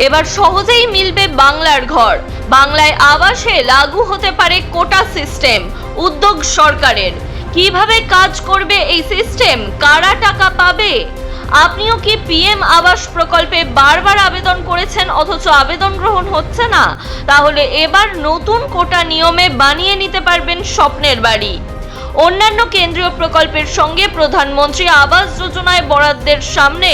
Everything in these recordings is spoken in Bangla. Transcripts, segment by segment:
এবার সহজেই মিলবে বাংলার ঘর। বাংলায় আবাসে লাগু হতে পারে কোটা সিস্টেম। উদ্যোগ সরকারের। কিভাবে কাজ করবে এই সিস্টেম? কারা টাকা পাবে? আপনিও কি পিএম আবাস প্রকল্পে বারবার আবেদন করেছেন অথচ আবেদন গ্রহণ হচ্ছে না? তাহলে এবার নতুন কোটা নিয়মে বানিয়ে নিতে পারবেন স্বপ্নের বাড়ি। অন্যান্য কেন্দ্রীয় প্রকল্পের সঙ্গে প্রধানমন্ত্রী আবাস যোজনায় বরাদ্দের সামনে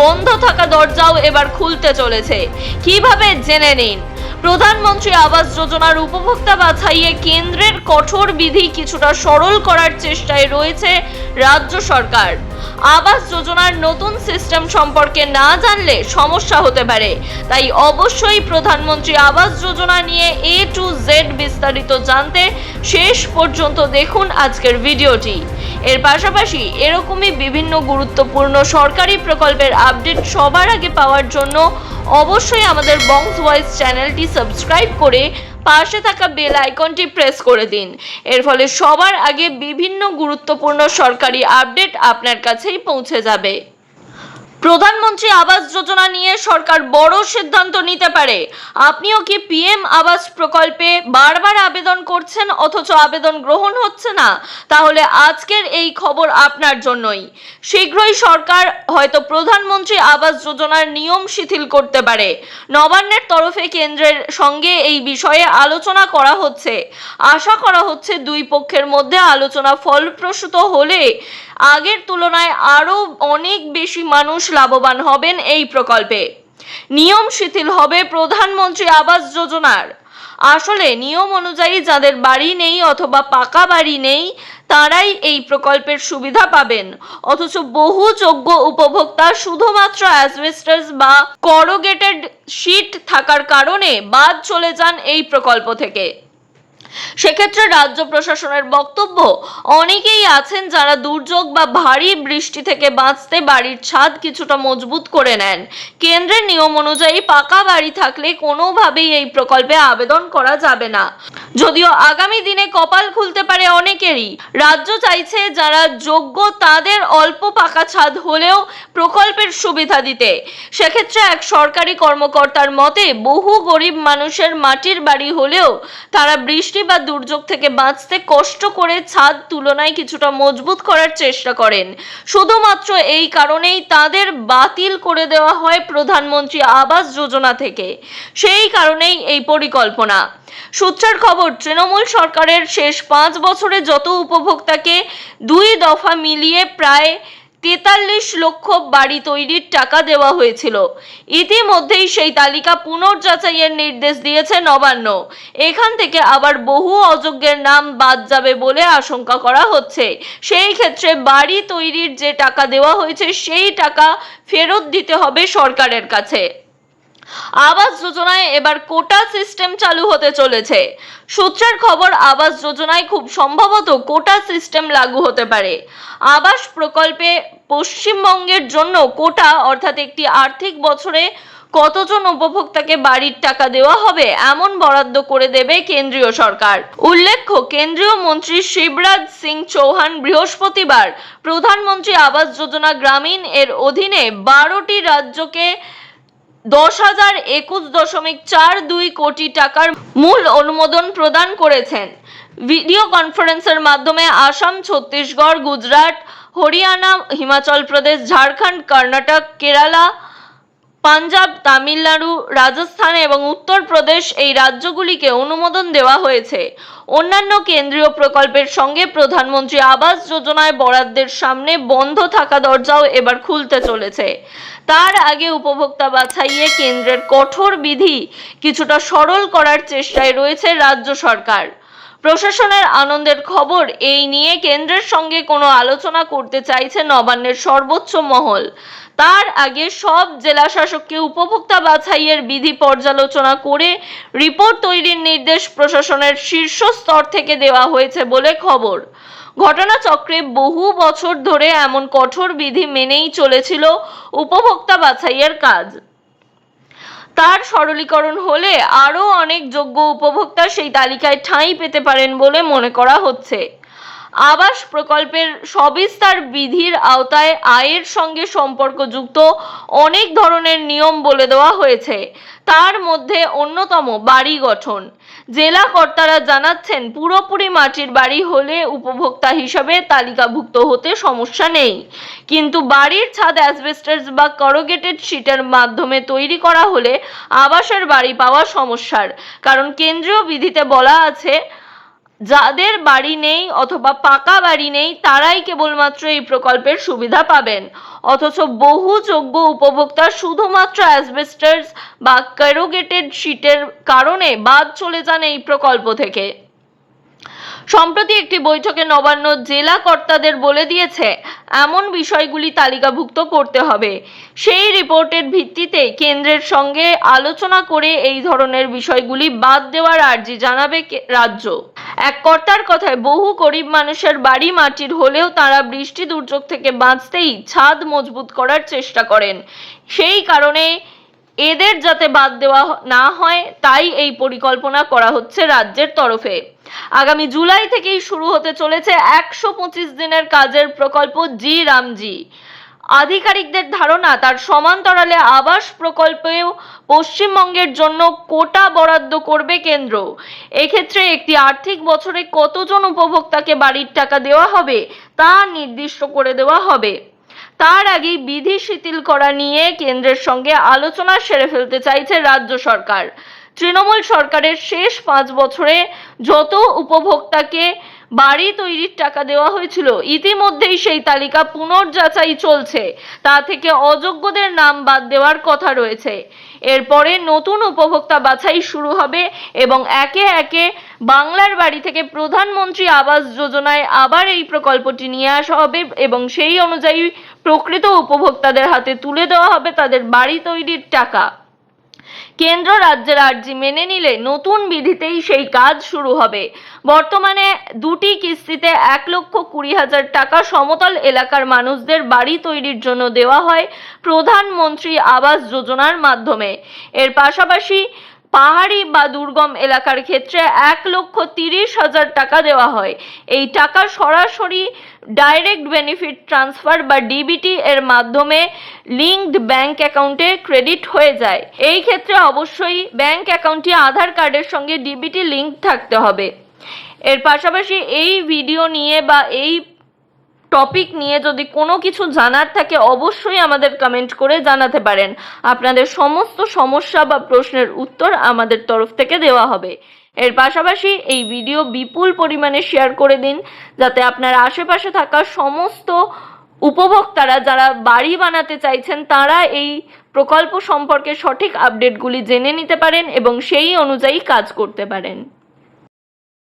বন্ধ থাকা দরজাও এবার খুলতে চলেছে। কিভাবে জেনে নিন। প্রধানমন্ত্রী আবাস যোজনার উপভোক্তা বাছাইয়ে কেন্দ্রের কঠোর বিধি কিছুটা সরল করার চেষ্টায় রয়েছে রাজ্য সরকার। আবাস যোজনার নতুন সিস্টেম সম্পর্কে না জানলে সমস্যা হতে পারে, তাই অবশ্যই প্রধানমন্ত্রী আবাস যোজনা নিয়ে A to Z বিস্তারিত জানতে শেষ পর্যন্ত দেখুন আজকের ভিডিওটি। এর পাশাপাশি এরকমই বিভিন্ন গুরুত্বপূর্ণ সরকারি প্রকল্পের আপডেট সবার আগে পাওয়ার জন্য অবশ্যই আমাদের বংশ ভয়েস চ্যানেলটি সাবস্ক্রাইব করে পাশে থাকা বেল আইকনটি প্রেস করে দিন। এর ফলে সবার আগে বিভিন্ন গুরুত্বপূর্ণ সরকারি আপডেট আপনার কাছেই পৌঁছে যাবে। প্রধানমন্ত্রী আবাস যোজনা নিয়ে সরকার বড় সিদ্ধান্ত নিতে পারে। আপনিও কি পিএম আবাস প্রকল্পে বারবার আবেদন করছেন অথচ আবেদন গ্রহণ হচ্ছে না? তাহলে আজকের এই খবর আপনার জন্যই। শীঘ্রই সরকার হয়তো প্রধানমন্ত্রী আবাস যোজনার নিয়ম শিথিল করতে পারে। নবান্নের তরফে কেন্দ্রের সঙ্গে এই বিষয়ে আলোচনা করা হচ্ছে। আশা করা হচ্ছে দুই পক্ষের মধ্যে আলোচনা ফলপ্রসূ হলে আগের তুলনায় আরও অনেক বেশি মানুষ লাভবান হবেন এই প্রকল্পে। নিয়ম শিথিল হবে প্রধানমন্ত্রী আবাস যোজনার। আসলে নিয়ম অনুযায়ী যাদের বাড়ি নেই অথবা পাকা বাড়ি নেই তারাই এই প্রকল্পের সুবিধা পাবেন, অথচ বহু যোগ্য উপভোক্তা শুধুমাত্র অ্যাসবেস্টস বা করোগেটেড শীট থাকার কারণে বাদ চলে যান এই প্রকল্প থেকে। সেক্ষেত্রে রাজ্য প্রশাসনের বক্তব্য, অনেকেই আছেন যারা দুর্যোগ বা ভারী বৃষ্টি থেকে বাঁচতে বাড়ির ছাদ কিছুটা মজবুত করে নেন। কেন্দ্রের নিয়ম অনুযায়ী পাকা বাড়ি থাকলে কোনোভাবেই এই প্রকল্পে আবেদন করা যাবে না। যদিও আগামী দিনে কপাল খুলতে পারে অনেকেরই। রাজ্য চাইছে যারা যোগ্য তাদের অল্প পাকা ছাদ হলেও প্রকল্পের সুবিধা দিতে। সেক্ষেত্রে এক সরকারি কর্মকর্তার মতে বহু গরিব মানুষের মাটির বাড়ি হলেও তারা বৃষ্টি বা দুর্যোগ থেকে বাঁচতে কষ্ট করে ছাদ তুলনায় কিছুটা মজবুত করার চেষ্টা করেন। শুধুমাত্র এই কারণেই তাদের বাতিল করে দেওয়া হয় প্রধানমন্ত্রী আবাস যোজনা থেকে। সেই কারণেই এই পরিকল্পনা। সূত্রের খবর, তৃণমূল সরকারের শেষ 5 বছরে যত উপভোক্তাকে 2 দফা মিলিয়ে প্রায় 43 লক্ষ বাড়ি তৈরির টাকা দেওয়া হয়েছিল। ইতিমধ্যেই সেই তালিকা পুনর্যাচাইয়ের নির্দেশ দিয়েছে নবান্ন। এখান থেকে আবার বহু অযোগ্যের নাম বাদ যাবে বলে আশঙ্কা করা হচ্ছে। সেই ক্ষেত্রে বাড়ি তৈরির যে টাকা দেওয়া হয়েছে সেই টাকা ফেরত দিতে হবে সরকারের কাছে। আবাস যোজনায় এবার কোটা সিস্টেম চালু হতে চলেছে। সূত্রের খবর, আবাস যোজনায় খুব সম্ভবত কোটা সিস্টেম লাগু হতে পারে। আবাস প্রকল্পে পশ্চিমবঙ্গের জন্য কোটা অর্থাৎ একটি আর্থিক বছরে কতজন উপভোক্তাকে বাড়ির টাকা দেওয়া হবে এমন বরাদ্দ করে দেবে কেন্দ্রীয় সরকার। উল্লেখ্য, কেন্দ্রীয় মন্ত্রী শিবরাজ সিং চৌহান বৃহস্পতিবার প্রধানমন্ত্রী আবাস যোজনা গ্রামীণ এর অধীনে 12টি রাজ্যকে 10,021.42 কোটি টাকার মূল অনুমোদন প্রদান করেছেন। ভিডিও কনফারেন্সের মাধ্যমে আসাম, ছত্তিশগড়, গুজরাট, হরিয়ানা, হিমাচল প্রদেশ, ঝাড়খণ্ড, কর্ণাটক, কেরালা, পাঞ্জাব, তামিলনাড়ু, রাজস্থান এবং উত্তরপ্রদেশ এই রাজ্যগুলিকে অনুমোদন দেওয়া হয়েছে। অন্যান্য কেন্দ্রীয় প্রকল্পের সঙ্গে প্রধানমন্ত্রী আবাস যোজনায় বরাদ্দের সামনে বন্ধ থাকা দরজাও এবার খুলতে চলেছে। তার আগে উপভোক্তা বাছাইয়ে কেন্দ্রের কঠোর বিধি কিছুটা সরল করার চেষ্টায় রয়েছে রাজ্য সরকার। প্রশাসনের আনন্দের খবর, এই নিয়ে কেন্দ্রের সঙ্গে কোনো আলোচনা করতে চাইছে নবান্নের সর্বোচ্চ মহল। তার আগে সব জেলা শাসককে উপভোক্তা বাছাইয়ের বিধি পর্যালোচনা করে রিপোর্ট তৈরির নির্দেশ প্রশাসনের শীর্ষ স্তর থেকে দেওয়া হয়েছে বলে খবর। ঘটনাচক্রে বহু বছর ধরে এমন কঠোর বিধি মেনেই চলেছিল উপভোক্তা বাছাইয়ের কাজ। তার সরলীকরণ হলে আরও অনেক যোগ্য উপভোক্তা সেই তালিকায় ঠাঁই পেতে পারেন বলে মনে করা হচ্ছে। আবাস প্রকল্পের সবিস্তার বিধির আওতায় আয়ের সঙ্গে সম্পর্কযুক্ত অনেক ধরনের নিয়ম বলে দেওয়া হয়েছে। তার মধ্যে অন্যতম বাড়ি গঠন। জেলা কর্তারা জানাচ্ছেন, পুরোপুরি মাটির বাড়ি হলে উপভোক্তা হিসাবে তালিকাভুক্ত হতে সমস্যা নেই, কিন্তু বাড়ির ছাদ অ্যাসবেস্টস বা করুগেটেড শীটের মাধ্যমে তৈরি করা হলে আবাসের বাড়ি পাওয়া সমস্যার। কারণ কেন্দ্রীয় বিধিতে বলা আছে, যাদের বাড়ি নেই অথবা পাকা বাড়ি নেই তারাই কেবলমাত্র এই প্রকল্পের সুবিধা পাবেন। অথচ বহু যোগ্য উপভোক্তা শুধুমাত্র অ্যাসবেস্টস বা করুগেটেড শীটের কারণে বাদ চলে যান এই প্রকল্প থেকে। সম্প্রতি একটি বৈঠকে নবান্ন জেলা কর্তাদের বলে দিয়েছে এমন বিষয়গুলি তালিকাভুক্ত করতে হবে। সেই রিপোর্টের ভিত্তিতে কেন্দ্রের সঙ্গে আলোচনা করে এই ধরনের বিষয়গুলি বাদ দেওয়ার আর্জি জানাবে রাজ্য। এক কর্তার কথায়, বহু গরিব মানুষের বাড়ি মাটির হলেও তারা বৃষ্টি দুর্যোগ থেকে বাঁচতেই ছাদ মজবুত করার চেষ্টা করেন। সেই কারণে এদের যাতে বাদ দেওয়া না হয় তাই এই পরিকল্পনা করা হচ্ছে রাজ্যের তরফে। আগামী জুলাই থেকেই শুরু হতে চলেছে 125 দিনের কাজের প্রকল্প জি রামজি। আধিকারিকদের ধারণা, তার সমান্তরালে আবাস প্রকল্পেও পশ্চিমবঙ্গের জন্য কোটা বরাদ্দ করবে কেন্দ্র। এক্ষেত্রে একটি আর্থিক বছরে কতজন উপভোক্তাকে বাড়ির টাকা দেওয়া হবে তা নির্দিষ্ট করে দেওয়া হবে। তার আগেই বিধি শিথিল করা নিয়ে কেন্দ্রের সঙ্গে আলোচনা সেরে ফেলতে চাইছে রাজ্য সরকার। তৃণমূল সরকারের শেষ 5 বছরে যত উপভোক্তাকে বাড়ি তৈরির টাকা দেওয়া হয়েছিল, ইতিমধ্যেই সেই তালিকা পুনর্যাচাই চলছে। তা থেকে অযোগ্যদের নাম বাদ দেওয়ার কথা রয়েছে। এরপরে নতুন উপভোক্তা বাছাই শুরু হবে এবং একে একে বাংলার বাড়ি থেকে প্রধানমন্ত্রী আবাস যোজনায় আবার এই প্রকল্পটি নিয়ে আসা হবে এবং সেই অনুযায়ী প্রকৃত উপভোক্তাদের হাতে তুলে দেওয়া হবে তাদের বাড়ি তৈরির টাকা। কেন্দ্র রাজ্যের আর্জি মেনে নিলে নতুন বিধিতেই সেই কাজ শুরু হবে। বর্তমানে 2টি কিস্তিতে 1,20,000 টাকা সমতল এলাকার মানুষদের বাড়ি তৈরির জন্য দেওয়া হয় প্রধানমন্ত্রী আবাস যোজনার মাধ্যমে। এর পাশাপাশি পাহাড়ি বা দুর্গম এলাকার ক্ষেত্রে 1,30,000 টাকা দেওয়া হয়। এই টাকা সরাসরি ডাইরেক্ট বেনিফিট ট্রান্সফার বা ডিবিটি এর মাধ্যমে লিঙ্কড ব্যাংক অ্যাকাউন্টে ক্রেডিট হয়ে যায়। এই ক্ষেত্রে অবশ্যই ব্যাংক অ্যাকাউন্টটি আধার কার্ডের সঙ্গে ডিবিটি লিঙ্ক থাকতে হবে। এর পাশাপাশি এই ভিডিও নিয়ে বা এই টপিক নিয়ে যদি কোনো কিছু জানার থাকে অবশ্যই আমাদের কমেন্ট করে জানাতে পারেন। আপনাদের সমস্ত সমস্যা বা প্রশ্নের উত্তর আমাদের তরফ থেকে দেওয়া হবে। এর পাশাপাশি এই ভিডিও বিপুল পরিমাণে শেয়ার করে দিন, যাতে আপনার আশেপাশে থাকা সমস্ত উপভোক্তারা যারা বাড়ি বানাতে চাইছেন তারা এই প্রকল্প সম্পর্কে সঠিক আপডেটগুলি জেনে নিতে পারেন এবং সেই অনুযায়ী কাজ করতে পারেন।